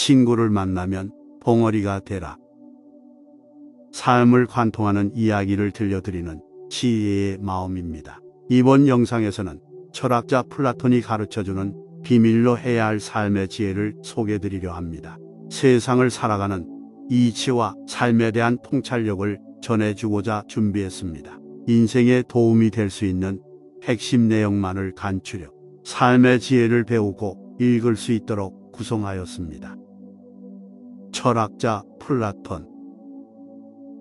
친구를 만나면 봉어리가 되라. 삶을 관통하는 이야기를 들려드리는 지혜의 마음입니다. 이번 영상에서는 철학자 플라톤이 가르쳐주는 비밀로 해야 할 삶의 지혜를 소개해드리려 합니다. 세상을 살아가는 이치와 삶에 대한 통찰력을 전해주고자 준비했습니다. 인생에 도움이 될 수 있는 핵심 내용만을 간추려 삶의 지혜를 배우고 읽을 수 있도록 구성하였습니다. 철학자 플라톤.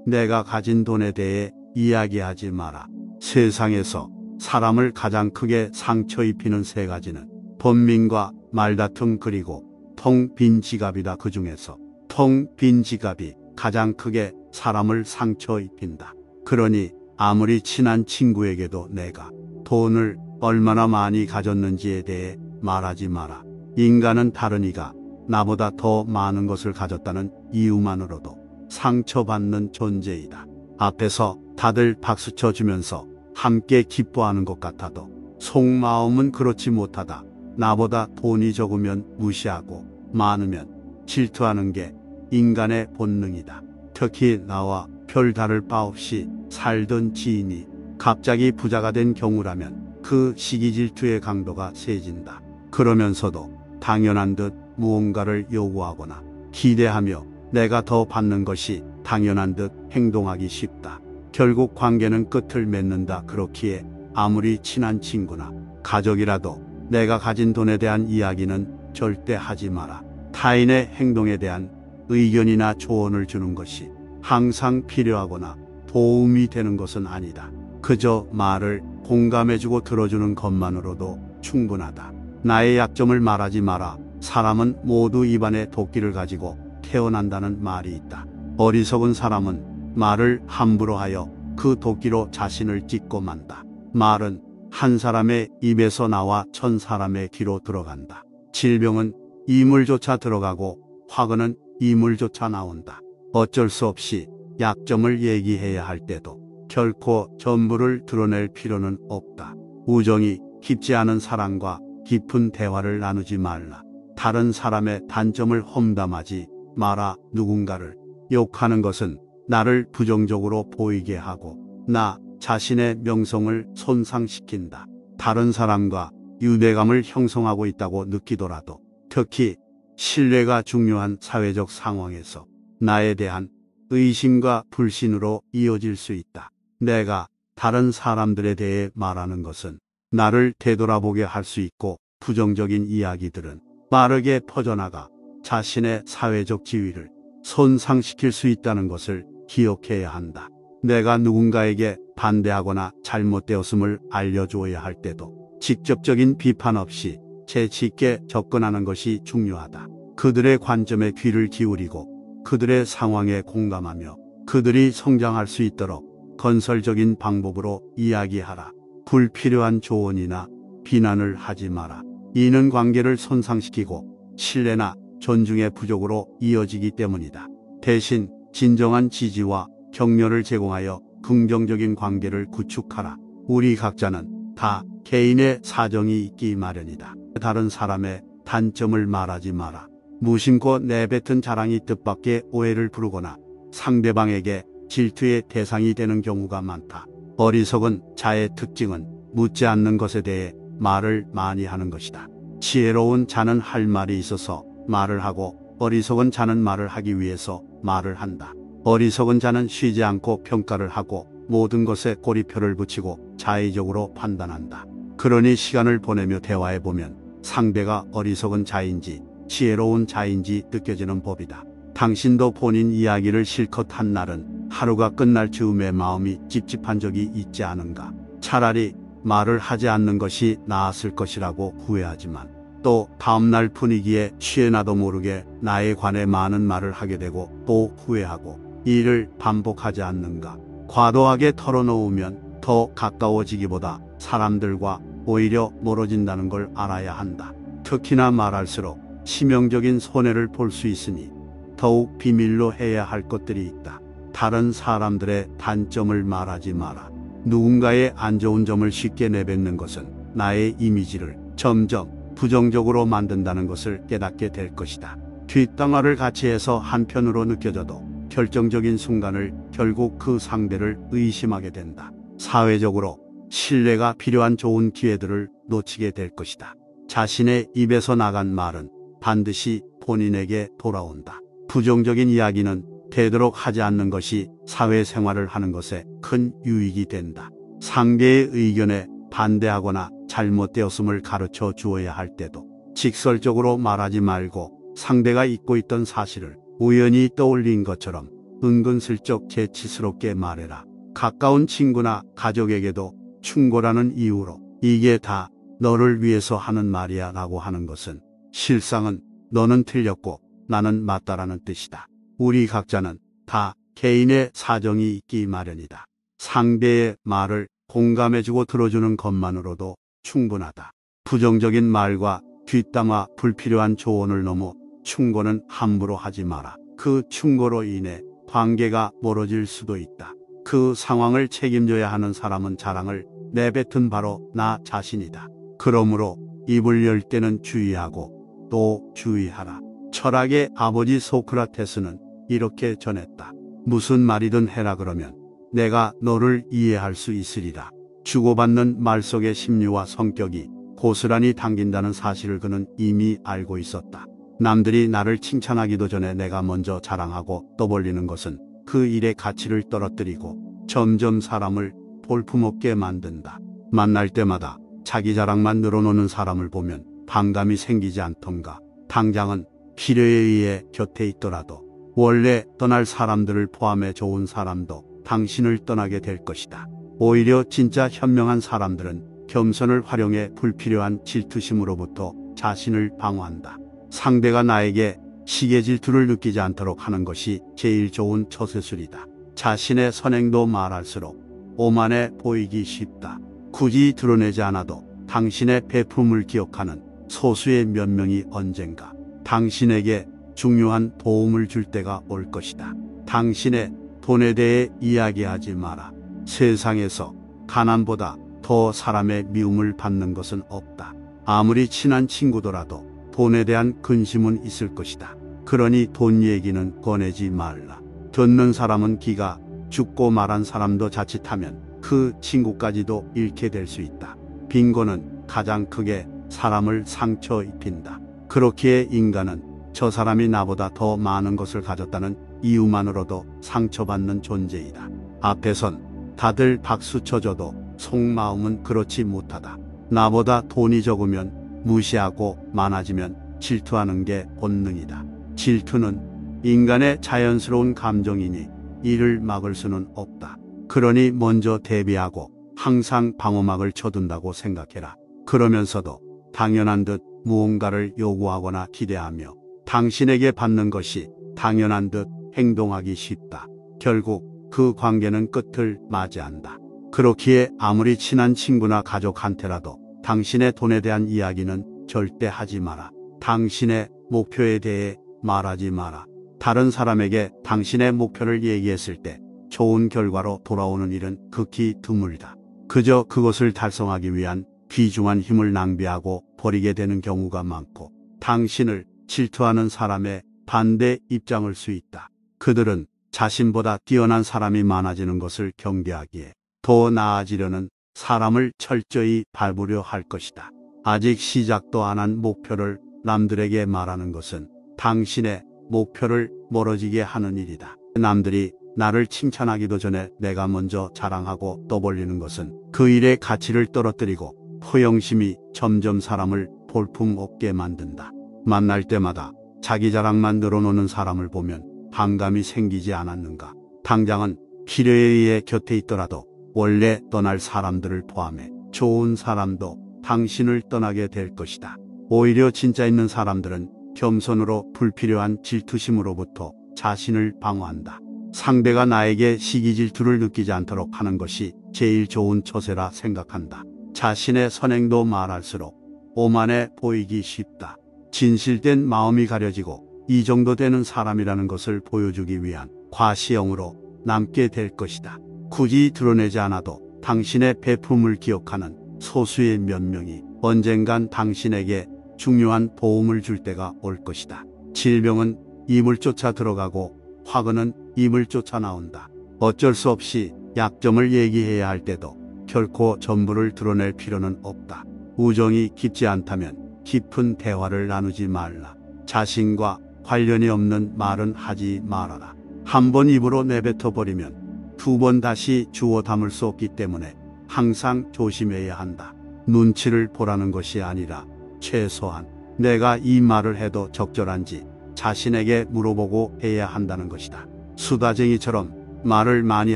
내가 가진 돈에 대해 이야기하지 마라. 세상에서 사람을 가장 크게 상처 입히는 세 가지는 번민과 말다툼 그리고 텅 빈 지갑이다. 그 중에서 텅 빈 지갑이 가장 크게 사람을 상처 입힌다. 그러니 아무리 친한 친구에게도 내가 돈을 얼마나 많이 가졌는지에 대해 말하지 마라. 인간은 다른 이가 나보다 더 많은 것을 가졌다는 이유만으로도 상처받는 존재이다. 앞에서 다들 박수쳐 주면서 함께 기뻐하는 것 같아도 속마음은 그렇지 못하다. 나보다 돈이 적으면 무시하고 많으면 질투하는 게 인간의 본능이다. 특히 나와 별다를 바 없이 살던 지인이 갑자기 부자가 된 경우라면 그 시기 질투의 강도가 세진다. 그러면서도 당연한 듯 무언가를 요구하거나 기대하며 내가 더 받는 것이 당연한 듯 행동하기 쉽다. 결국 관계는 끝을 맺는다. 그렇기에 아무리 친한 친구나 가족이라도 내가 가진 돈에 대한 이야기는 절대 하지 마라. 타인의 행동에 대한 의견이나 조언을 주는 것이 항상 필요하거나 도움이 되는 것은 아니다. 그저 말을 공감해주고 들어주는 것만으로도 충분하다. 나의 약점을 말하지 마라. 사람은 모두 입안에 도끼를 가지고 태어난다는 말이 있다. 어리석은 사람은 말을 함부로 하여 그 도끼로 자신을 찢고 만다. 말은 한 사람의 입에서 나와 1000사람의 귀로 들어간다. 질병은 이물조차 들어가고 화근은 이물조차 나온다. 어쩔 수 없이 약점을 얘기해야 할 때도 결코 전부를 드러낼 필요는 없다. 우정이 깊지 않은 사람과 깊은 대화를 나누지 말라. 다른 사람의 단점을 험담하지 마라. 누군가를 욕하는 것은 나를 부정적으로 보이게 하고 나 자신의 명성을 손상시킨다. 다른 사람과 유대감을 형성하고 있다고 느끼더라도 특히 신뢰가 중요한 사회적 상황에서 나에 대한 의심과 불신으로 이어질 수 있다. 내가 다른 사람들에 대해 말하는 것은 나를 되돌아보게 할 수 있고 부정적인 이야기들은 빠르게 퍼져나가 자신의 사회적 지위를 손상시킬 수 있다는 것을 기억해야 한다. 내가 누군가에게 반대하거나 잘못되었음을 알려줘야 할 때도 직접적인 비판 없이 재치 있게 접근하는 것이 중요하다. 그들의 관점에 귀를 기울이고 그들의 상황에 공감하며 그들이 성장할 수 있도록 건설적인 방법으로 이야기하라. 불필요한 조언이나 비난을 하지 마라. 이는 관계를 손상시키고 신뢰나 존중의 부족으로 이어지기 때문이다. 대신 진정한 지지와 격려를 제공하여 긍정적인 관계를 구축하라. 우리 각자는 다 개인의 사정이 있기 마련이다. 다른 사람의 단점을 말하지 마라. 무심코 내뱉은 자랑이 뜻밖의 오해를 부르거나 상대방에게 질투의 대상이 되는 경우가 많다. 어리석은 자의 특징은 묻지 않는 것에 대해 말을 많이 하는 것이다. 지혜로운 자는 할 말이 있어서 말을 하고 어리석은 자는 말을 하기 위해서 말을 한다. 어리석은 자는 쉬지 않고 평가를 하고 모든 것에 꼬리표를 붙이고 자의적으로 판단한다. 그러니 시간을 보내며 대화해보면 상대가 어리석은 자인지 지혜로운 자인지 느껴지는 법이다. 당신도 본인 이야기를 실컷 한 날은 하루가 끝날 즈음에 마음이 찝찝한 적이 있지 않은가? 차라리 말을 하지 않는 것이 나았을 것이라고 후회하지만 또 다음날 분위기에 취해 나도 모르게 나에 관해 많은 말을 하게 되고 또 후회하고 이를 반복하지 않는가? 과도하게 털어놓으면 더 가까워지기보다 사람들과 오히려 멀어진다는 걸 알아야 한다. 특히나 말할수록 치명적인 손해를 볼 수 있으니 더욱 비밀로 해야 할 것들이 있다. 다른 사람들의 단점을 말하지 마라. 누군가의 안 좋은 점을 쉽게 내뱉는 것은 나의 이미지를 점점 부정적으로 만든다는 것을 깨닫게 될 것이다. 뒷담화를 같이 해서 한편으로 느껴져도 결정적인 순간을 결국 그 상대를 의심하게 된다. 사회적으로 신뢰가 필요한 좋은 기회들을 놓치게 될 것이다. 자신의 입에서 나간 말은 반드시 본인에게 돌아온다. 부정적인 이야기는 되도록 하지 않는 것이 사회생활을 하는 것에 큰 유익이 된다. 상대의 의견에 반대하거나 잘못되었음을 가르쳐 주어야 할 때도 직설적으로 말하지 말고 상대가 잊고 있던 사실을 우연히 떠올린 것처럼 은근슬쩍 재치스럽게 말해라. 가까운 친구나 가족에게도 충고라는 이유로 이게 다 너를 위해서 하는 말이야 라고 하는 것은 실상은 너는 틀렸고 나는 맞다라는 뜻이다. 우리 각자는 다 개인의 사정이 있기 마련이다. 상대의 말을 공감해주고 들어주는 것만으로도 충분하다. 부정적인 말과 뒷담화, 불필요한 조언을 넘어 충고는 함부로 하지 마라. 그 충고로 인해 관계가 멀어질 수도 있다. 그 상황을 책임져야 하는 사람은 자랑을 내뱉은 바로 나 자신이다. 그러므로 입을 열 때는 주의하고 또 주의하라. 철학의 아버지 소크라테스는 이렇게 전했다. 무슨 말이든 해라 그러면 내가 너를 이해할 수 있으리라. 주고받는 말 속의 심리와 성격이 고스란히 담긴다는 사실을 그는 이미 알고 있었다. 남들이 나를 칭찬하기도 전에 내가 먼저 자랑하고 떠벌리는 것은 그 일의 가치를 떨어뜨리고 점점 사람을 볼품없게 만든다. 만날 때마다 자기 자랑만 늘어놓는 사람을 보면 반감이 생기지 않던가. 당장은 필요에 의해 곁에 있더라도 원래 떠날 사람들을 포함해 좋은 사람도 당신을 떠나게 될 것이다. 오히려 진짜 현명한 사람들은 겸손을 활용해 불필요한 질투심으로부터 자신을 방어한다. 상대가 나에게 시기 질투를 느끼지 않도록 하는 것이 제일 좋은 처세술이다. 자신의 선행도 말할수록 오만해 보이기 쉽다. 굳이 드러내지 않아도 당신의 배품을 기억하는 소수의 몇 명이 언젠가 당신에게 중요한 도움을 줄 때가 올 것이다. 당신의 돈에 대해 이야기하지 마라. 세상에서 가난보다 더 사람의 미움을 받는 것은 없다. 아무리 친한 친구더라도 돈에 대한 근심은 있을 것이다. 그러니 돈 얘기는 꺼내지 말라. 듣는 사람은 기가 죽고 말한 사람도 자칫하면 그 친구까지도 잃게 될 수 있다. 빈곤은 가장 크게 사람을 상처 입힌다. 그렇기에 인간은 저 사람이 나보다 더 많은 것을 가졌다는 이유만으로도 상처받는 존재이다. 앞에선 다들 박수 쳐줘도 속마음은 그렇지 못하다. 나보다 돈이 적으면 무시하고 많아지면 질투하는 게 본능이다. 질투는 인간의 자연스러운 감정이니 이를 막을 수는 없다. 그러니 먼저 대비하고 항상 방어막을 쳐둔다고 생각해라. 그러면서도 당연한 듯 무언가를 요구하거나 기대하며 당신에게 받는 것이 당연한 듯 행동하기 쉽다. 결국 그 관계는 끝을 맞이한다. 그렇기에 아무리 친한 친구나 가족한테라도 당신의 돈에 대한 이야기는 절대 하지 마라. 당신의 목표에 대해 말하지 마라. 다른 사람에게 당신의 목표를 얘기했을 때 좋은 결과로 돌아오는 일은 극히 드물다. 그저 그것을 달성하기 위한 귀중한 힘을 낭비하고 버리게 되는 경우가 많고 당신을 질투하는 사람의 반대 입장일 수 있다. 그들은 자신보다 뛰어난 사람이 많아지는 것을 경계하기에 더 나아지려는 사람을 철저히 밟으려 할 것이다. 아직 시작도 안 한 목표를 남들에게 말하는 것은 당신의 목표를 멀어지게 하는 일이다. 남들이 나를 칭찬하기도 전에 내가 먼저 자랑하고 떠벌리는 것은 그 일의 가치를 떨어뜨리고 허영심이 점점 사람을 볼품없게 만든다. 만날 때마다 자기 자랑만 늘어놓는 사람을 보면 반감이 생기지 않았는가. 당장은 필요에 의해 곁에 있더라도 원래 떠날 사람들을 포함해 좋은 사람도 당신을 떠나게 될 것이다. 오히려 진짜 있는 사람들은 겸손으로 불필요한 질투심으로부터 자신을 방어한다. 상대가 나에게 시기 질투를 느끼지 않도록 하는 것이 제일 좋은 처세라 생각한다. 자신의 선행도 말할수록 오만해 보이기 쉽다. 진실된 마음이 가려지고 이 정도 되는 사람이라는 것을 보여주기 위한 과시형으로 남게 될 것이다. 굳이 드러내지 않아도 당신의 배품을 기억하는 소수의 몇 명이 언젠간 당신에게 중요한 도움을 줄 때가 올 것이다. 질병은 이물 쫓아 들어가고 화근은 이물 쫓아 나온다. 어쩔 수 없이 약점을 얘기해야 할 때도 결코 전부를 드러낼 필요는 없다. 우정이 깊지 않다면 깊은 대화를 나누지 말라. 자신과 관련이 없는 말은 하지 말아라. 한 번 입으로 내뱉어 버리면 두 번 다시 주워 담을 수 없기 때문에 항상 조심해야 한다. 눈치를 보라는 것이 아니라 최소한 내가 이 말을 해도 적절한지 자신에게 물어보고 해야 한다는 것이다. 수다쟁이처럼 말을 많이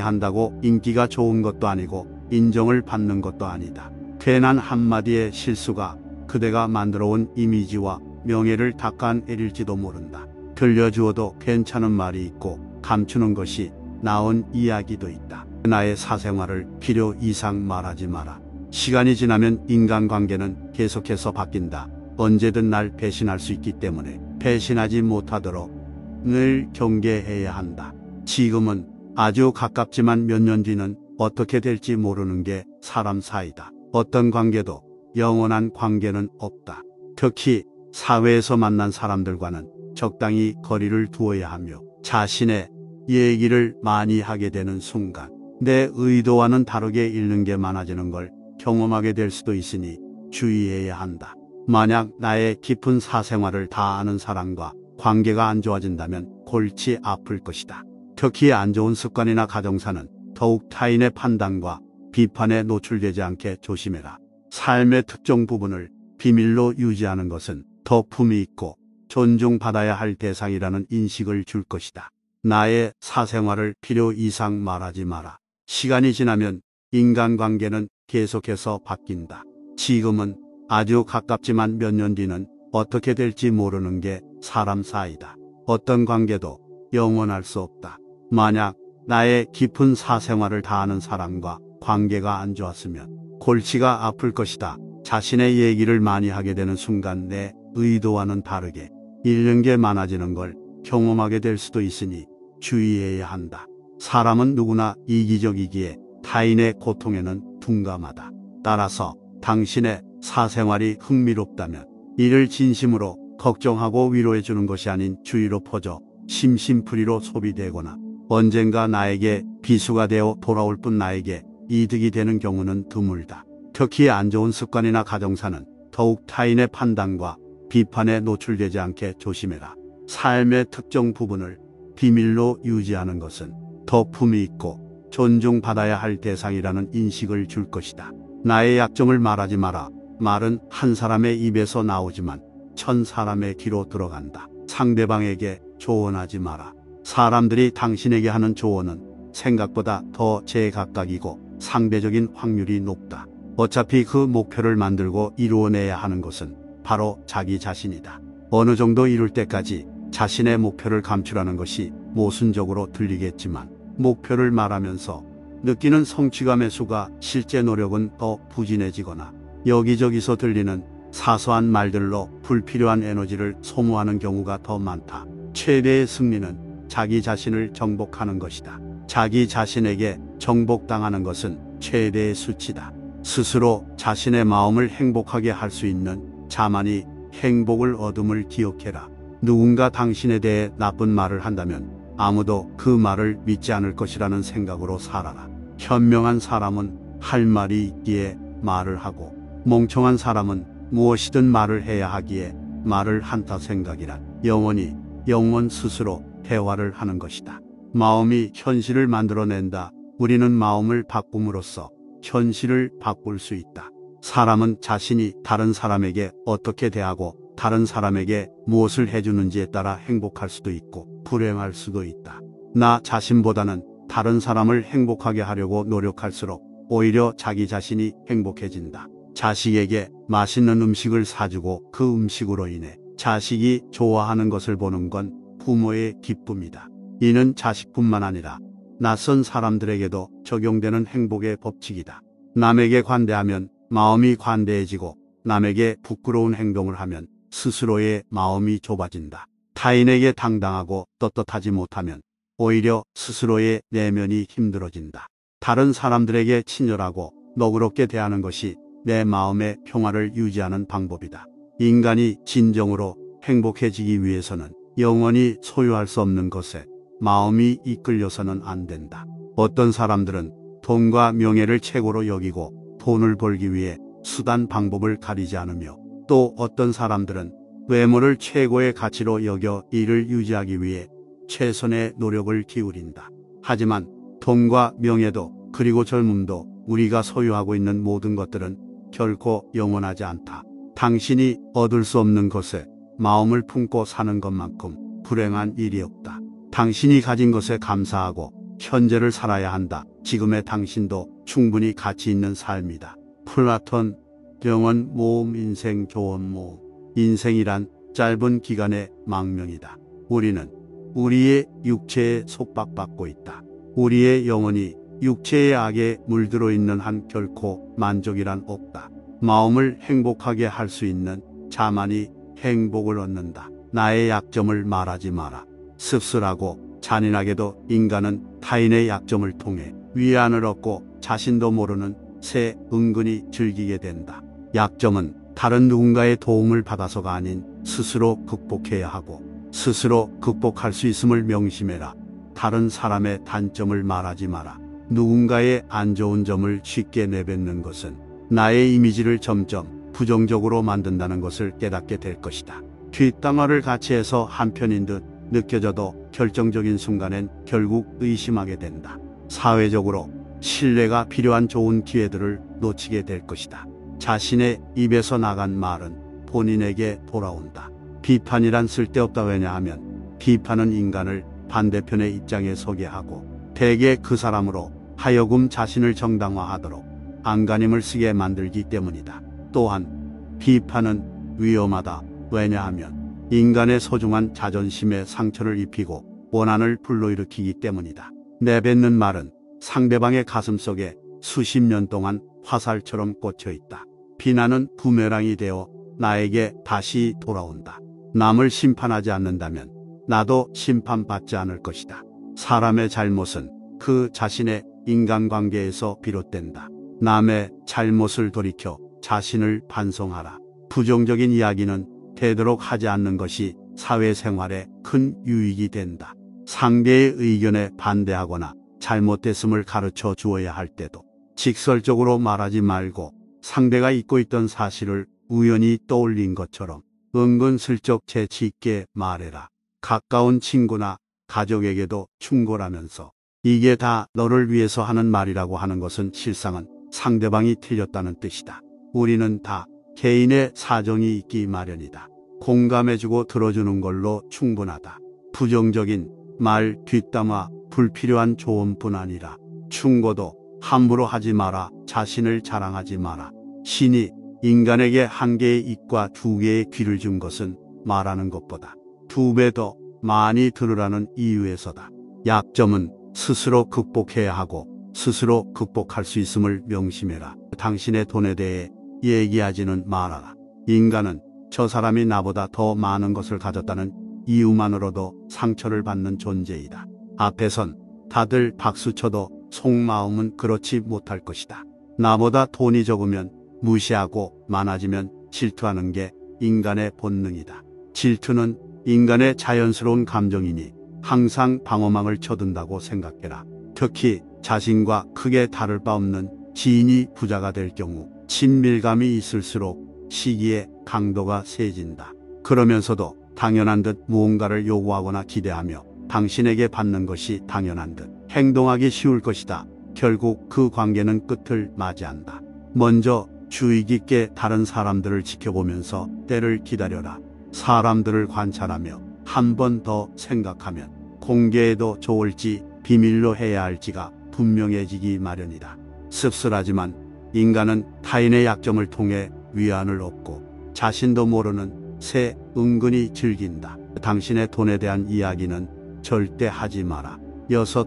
한다고 인기가 좋은 것도 아니고 인정을 받는 것도 아니다. 괜한 한마디의 실수가 그대가 만들어온 이미지와 명예를 닦아내릴지도 모른다. 들려주어도 괜찮은 말이 있고 감추는 것이 나은 이야기도 있다. 나의 사생활을 필요 이상 말하지 마라. 시간이 지나면 인간관계는 계속해서 바뀐다. 언제든 날 배신할 수 있기 때문에 배신하지 못하도록 늘 경계해야 한다. 지금은 아주 가깝지만 몇 년 뒤는 어떻게 될지 모르는 게 사람 사이다. 어떤 관계도 영원한 관계는 없다. 특히 사회에서 만난 사람들과는 적당히 거리를 두어야 하며 자신의 얘기를 많이 하게 되는 순간 내 의도와는 다르게 읽는 게 많아지는 걸 경험하게 될 수도 있으니 주의해야 한다. 만약 나의 깊은 사생활을 다 아는 사람과 관계가 안 좋아진다면 골치 아플 것이다. 특히 안 좋은 습관이나 가정사는 더욱 타인의 판단과 비판에 노출되지 않게 조심해라. 삶의 특정 부분을 비밀로 유지하는 것은 더 품위 있고 존중받아야 할 대상이라는 인식을 줄 것이다. 나의 사생활을 필요 이상 말하지 마라. 시간이 지나면 인간관계는 계속해서 바뀐다. 지금은 아주 가깝지만 몇 년 뒤는 어떻게 될지 모르는 게 사람 사이다. 어떤 관계도 영원할 수 없다. 만약 나의 깊은 사생활을 다 아는 사람과 관계가 안 좋았으면 골치가 아플 것이다. 자신의 얘기를 많이 하게 되는 순간 내 의도와는 다르게 잃는 게 많아지는 걸 경험하게 될 수도 있으니 주의해야 한다. 사람은 누구나 이기적이기에 타인의 고통에는 둔감하다. 따라서 당신의 사생활이 흥미롭다면 이를 진심으로 걱정하고 위로해 주는 것이 아닌 주위로 퍼져 심심풀이로 소비되거나 언젠가 나에게 비수가 되어 돌아올 뿐 나에게 이득이 되는 경우는 드물다. 특히 안 좋은 습관이나 가정사는 더욱 타인의 판단과 비판에 노출되지 않게 조심해라. 삶의 특정 부분을 비밀로 유지하는 것은 더 품위 있고 존중받아야 할 대상이라는 인식을 줄 것이다. 나의 약점을 말하지 마라. 말은 한 사람의 입에서 나오지만 1000사람의 귀로 들어간다. 상대방에게 조언하지 마라. 사람들이 당신에게 하는 조언은 생각보다 더 제각각이고 상대적인 확률이 높다. 어차피 그 목표를 만들고 이루어내야 하는 것은 바로 자기 자신이다. 어느 정도 이룰 때까지 자신의 목표를 감추라는 것이 모순적으로 들리겠지만 목표를 말하면서 느끼는 성취감의 수가 실제 노력은 더 부진해지거나 여기저기서 들리는 사소한 말들로 불필요한 에너지를 소모하는 경우가 더 많다. 최대의 승리는 자기 자신을 정복하는 것이다. 자기 자신에게 정복당하는 것은 최대의 수치다. 스스로 자신의 마음을 행복하게 할 수 있는 자만이 행복을 얻음을 기억해라. 누군가 당신에 대해 나쁜 말을 한다면 아무도 그 말을 믿지 않을 것이라는 생각으로 살아라. 현명한 사람은 할 말이 있기에 말을 하고 멍청한 사람은 무엇이든 말을 해야 하기에 말을 한다 생각이란 영원히 영원 스스로 대화를 하는 것이다. 마음이 현실을 만들어낸다. 우리는 마음을 바꿈으로써 현실을 바꿀 수 있다. 사람은 자신이 다른 사람에게 어떻게 대하고 다른 사람에게 무엇을 해주는지에 따라 행복할 수도 있고 불행할 수도 있다. 나 자신보다는 다른 사람을 행복하게 하려고 노력할수록 오히려 자기 자신이 행복해진다. 자식에게 맛있는 음식을 사주고 그 음식으로 인해 자식이 좋아하는 것을 보는 건 부모의 기쁨이다. 이는 자식뿐만 아니라 낯선 사람들에게도 적용되는 행복의 법칙이다. 남에게 관대하면 마음이 관대해지고 남에게 부끄러운 행동을 하면 스스로의 마음이 좁아진다. 타인에게 당당하고 떳떳하지 못하면 오히려 스스로의 내면이 힘들어진다. 다른 사람들에게 친절하고 너그럽게 대하는 것이 내 마음의 평화를 유지하는 방법이다. 인간이 진정으로 행복해지기 위해서는 영원히 소유할 수 없는 것에 마음이 이끌려서는 안 된다. 어떤 사람들은 돈과 명예를 최고로 여기고 돈을 벌기 위해 수단 방법을 가리지 않으며, 또 어떤 사람들은 외모를 최고의 가치로 여겨 이를 유지하기 위해 최선의 노력을 기울인다. 하지만 돈과 명예도, 그리고 젊음도, 우리가 소유하고 있는 모든 것들은 결코 영원하지 않다. 당신이 얻을 수 없는 것에 마음을 품고 사는 것만큼 불행한 일이 없다. 당신이 가진 것에 감사하고 현재를 살아야 한다. 지금의 당신도 충분히 가치 있는 삶이다. 플라톤. 영원 모험, 인생 교원 모험. 인생이란 짧은 기간의 망명이다. 우리는 우리의 육체에 속박받고 있다. 우리의 영혼이 육체의 악에 물들어 있는 한 결코 만족이란 없다. 마음을 행복하게 할 수 있는 자만이 행복을 얻는다. 나의 약점을 말하지 마라. 씁쓸하고 잔인하게도 인간은 타인의 약점을 통해 위안을 얻고 자신도 모르는 새 은근히 즐기게 된다. 약점은 다른 누군가의 도움을 받아서가 아닌 스스로 극복해야 하고, 스스로 극복할 수 있음을 명심해라. 다른 사람의 단점을 말하지 마라. 누군가의 안 좋은 점을 쉽게 내뱉는 것은 나의 이미지를 점점 부정적으로 만든다는 것을 깨닫게 될 것이다. 뒷담화를 같이 해서 한편인 듯 느껴져도 결정적인 순간엔 결국 의심하게 된다. 사회적으로 신뢰가 필요한 좋은 기회들을 놓치게 될 것이다. 자신의 입에서 나간 말은 본인에게 돌아온다. 비판이란 쓸데없다. 왜냐하면 비판은 인간을 반대편의 입장에 서게 하고, 대개 그 사람으로 하여금 자신을 정당화하도록 안간힘을 쓰게 만들기 때문이다. 또한 비판은 위험하다. 왜냐하면 인간의 소중한 자존심에 상처를 입히고 원한을 불러일으키기 때문이다. 내뱉는 말은 상대방의 가슴속에 수십 년 동안 화살처럼 꽂혀 있다. 비난은 부메랑이 되어 나에게 다시 돌아온다. 남을 심판하지 않는다면 나도 심판받지 않을 것이다. 사람의 잘못은 그 자신의 인간관계에서 비롯된다. 남의 잘못을 돌이켜 자신을 반성하라. 부정적인 이야기는 되도록 하지 않는 것이 사회생활에 큰 유익이 된다. 상대의 의견에 반대하거나 잘못됐음을 가르쳐 주어야 할 때도 직설적으로 말하지 말고, 상대가 잊고 있던 사실을 우연히 떠올린 것처럼 은근슬쩍 재치 있게 말해라. 가까운 친구나 가족에게도 충고라면서 이게 다 너를 위해서 하는 말이라고 하는 것은 실상은 상대방이 틀렸다는 뜻이다. 우리는 다 개인의 사정이 있기 마련이다. 공감해주고 들어주는 걸로 충분하다. 부정적인 말, 뒷담화, 불필요한 조언뿐 아니라 충고도 함부로 하지 마라. 자신을 자랑하지 마라. 신이 인간에게 한 개의 입과 두 개의 귀를 준 것은 말하는 것보다 두 배 더 많이 들으라는 이유에서다. 약점은 스스로 극복해야 하고 스스로 극복할 수 있음을 명심해라. 당신의 돈에 대해 얘기하지는 말아라. 인간은 저 사람이 나보다 더 많은 것을 가졌다는 이유만으로도 상처를 받는 존재이다. 앞에선 다들 박수쳐도 속마음은 그렇지 못할 것이다. 나보다 돈이 적으면 무시하고 많아지면 질투하는 게 인간의 본능이다. 질투는 인간의 자연스러운 감정이니 항상 방어막을 쳐둔다고 생각해라. 특히 자신과 크게 다를 바 없는 지인이 부자가 될 경우 친밀감이 있을수록 시기의 강도가 세진다. 그러면서도 당연한 듯 무언가를 요구하거나 기대하며 당신에게 받는 것이 당연한 듯 행동하기 쉬울 것이다. 결국 그 관계는 끝을 맞이한다. 먼저 주의 깊게 다른 사람들을 지켜보면서 때를 기다려라. 사람들을 관찰하며 한 번 더 생각하면 공개해도 좋을지 비밀로 해야 할지가 분명해지기 마련이다. 씁쓸하지만 인간은 타인의 약점을 통해 위안을 얻고 자신도 모르는 새 은근히 즐긴다. 당신의 돈에 대한 이야기는 절대 하지 마라.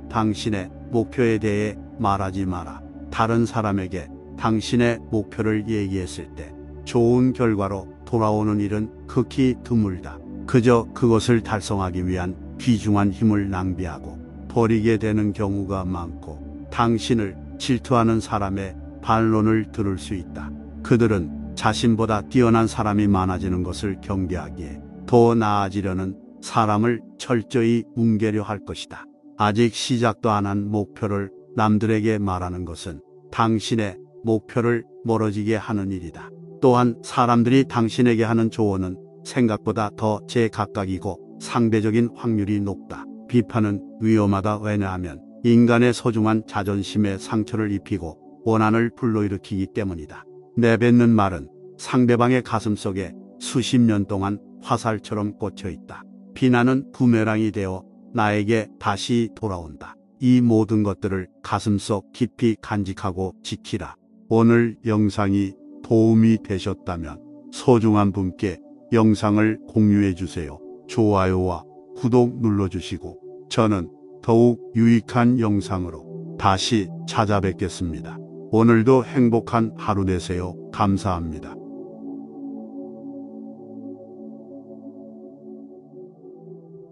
당신의 목표에 대해 말하지 마라. 다른 사람에게 당신의 목표를 얘기했을 때 좋은 결과로 돌아오는 일은 극히 드물다. 그저 그것을 달성하기 위한 귀중한 힘을 낭비하고 버리게 되는 경우가 많고, 당신을 질투하는 사람의 반론을 들을 수 있다. 그들은 자신보다 뛰어난 사람이 많아지는 것을 경계하기에 더 나아지려는 사람을 철저히 뭉개려 할 것이다. 아직 시작도 안 한 목표를 남들에게 말하는 것은 당신의 목표를 멀어지게 하는 일이다. 또한 사람들이 당신에게 하는 조언은 생각보다 더 제각각이고 상대적인 확률이 높다. 비판은 위험하다. 왜냐하면 인간의 소중한 자존심에 상처를 입히고 원한을 불러일으키기 때문이다. 내뱉는 말은 상대방의 가슴속에 수십 년 동안 화살처럼 꽂혀 있다. 비난은 부메랑이 되어 나에게 다시 돌아온다. 이 모든 것들을 가슴속 깊이 간직하고 지키라. 오늘 영상이 도움이 되셨다면 소중한 분께 영상을 공유해 주세요. 좋아요와 구독 눌러주시고 저는 더욱 유익한 영상으로 다시 찾아뵙겠습니다. 오늘도 행복한 하루 되세요. 감사합니다.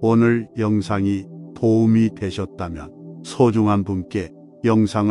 오늘 영상이 도움이 되셨다면 소중한 분께 영상을